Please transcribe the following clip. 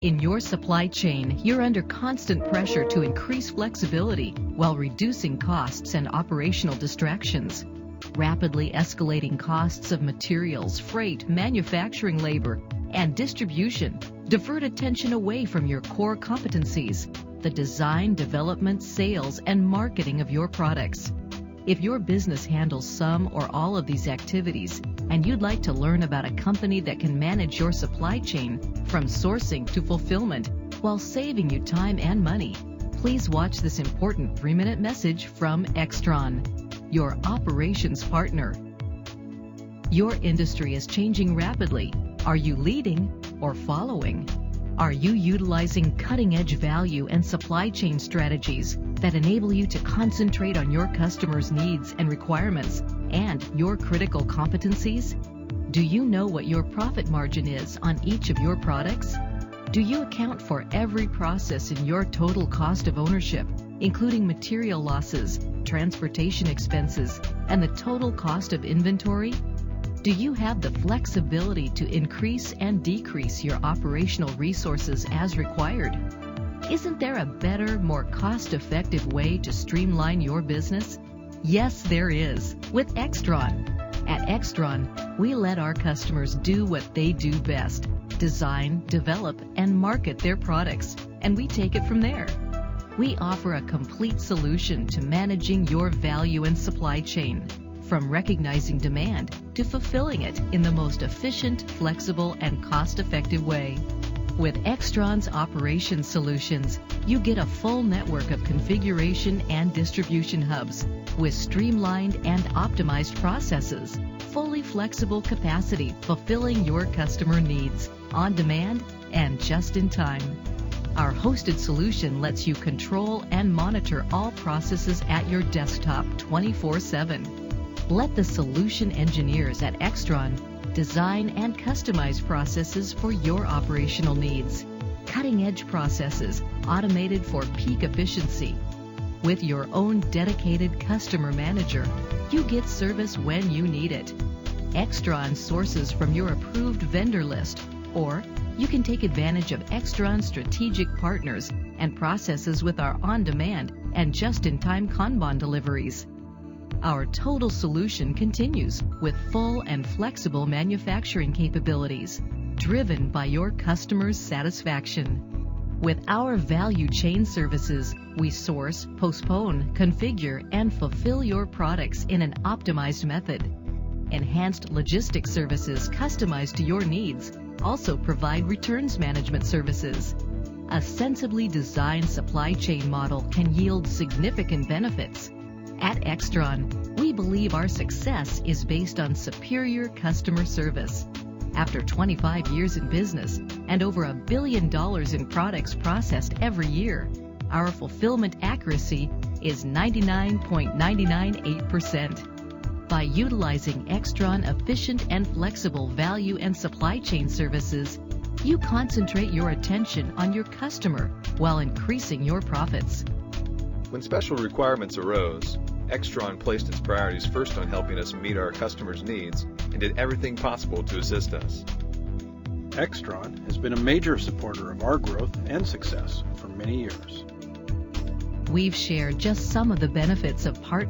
In your supply chain, you're under constant pressure to increase flexibility while reducing costs and operational distractions. Rapidly escalating costs of materials, freight, manufacturing labor, and distribution divert attention away from your core competencies, the design, development, sales, and marketing of your products. If your business handles some or all of these activities, and you'd like to learn about a company that can manage your supply chain from sourcing to fulfillment while saving you time and money, please watch this important 3-minute message from Extron, your operations partner. Your industry is changing rapidly. Are you leading or following? Are you utilizing cutting-edge value and supply chain strategies that enable you to concentrate on your customers' needs and requirements and your critical competencies? Do you know what your profit margin is on each of your products? Do you account for every process in your total cost of ownership, including material losses, transportation expenses, and the total cost of inventory? Do you have the flexibility to increase and decrease your operational resources as required? Isn't there a better, more cost-effective way to streamline your business? Yes, there is, with Extron. At Extron, we let our customers do what they do best: design, develop, and market their products, and we take it from there. We offer a complete solution to managing your value and supply chain, from recognizing demand to fulfilling it in the most efficient, flexible, and cost-effective way. With Extron's operation solutions, you get a full network of configuration and distribution hubs with streamlined and optimized processes, fully flexible capacity fulfilling your customer needs on demand and just in time. Our hosted solution lets you control and monitor all processes at your desktop 24/7. Let the solution engineers at Extron design and customize processes for your operational needs. Cutting-edge processes automated for peak efficiency. With your own dedicated customer manager, you get service when you need it. Extron sources from your approved vendor list, or you can take advantage of Extron's strategic partners and processes with our on-demand and just-in-time Kanban deliveries. Our total solution continues with full and flexible manufacturing capabilities, driven by your customers' satisfaction. With our value chain services, we source, postpone, configure, and fulfill your products in an optimized method. Enhanced logistics services customized to your needs also provide returns management services. A sensibly designed supply chain model can yield significant benefits. At Extron, we believe our success is based on superior customer service. After 25 years in business and over $1 billion in products processed every year, our fulfillment accuracy is 99.998%. By utilizing Extron efficient and flexible value and supply chain services, you concentrate your attention on your customer while increasing your profits. When special requirements arose, Extron placed its priorities first on helping us meet our customers' needs and did everything possible to assist us. Extron has been a major supporter of our growth and success for many years. We've shared just some of the benefits of partnering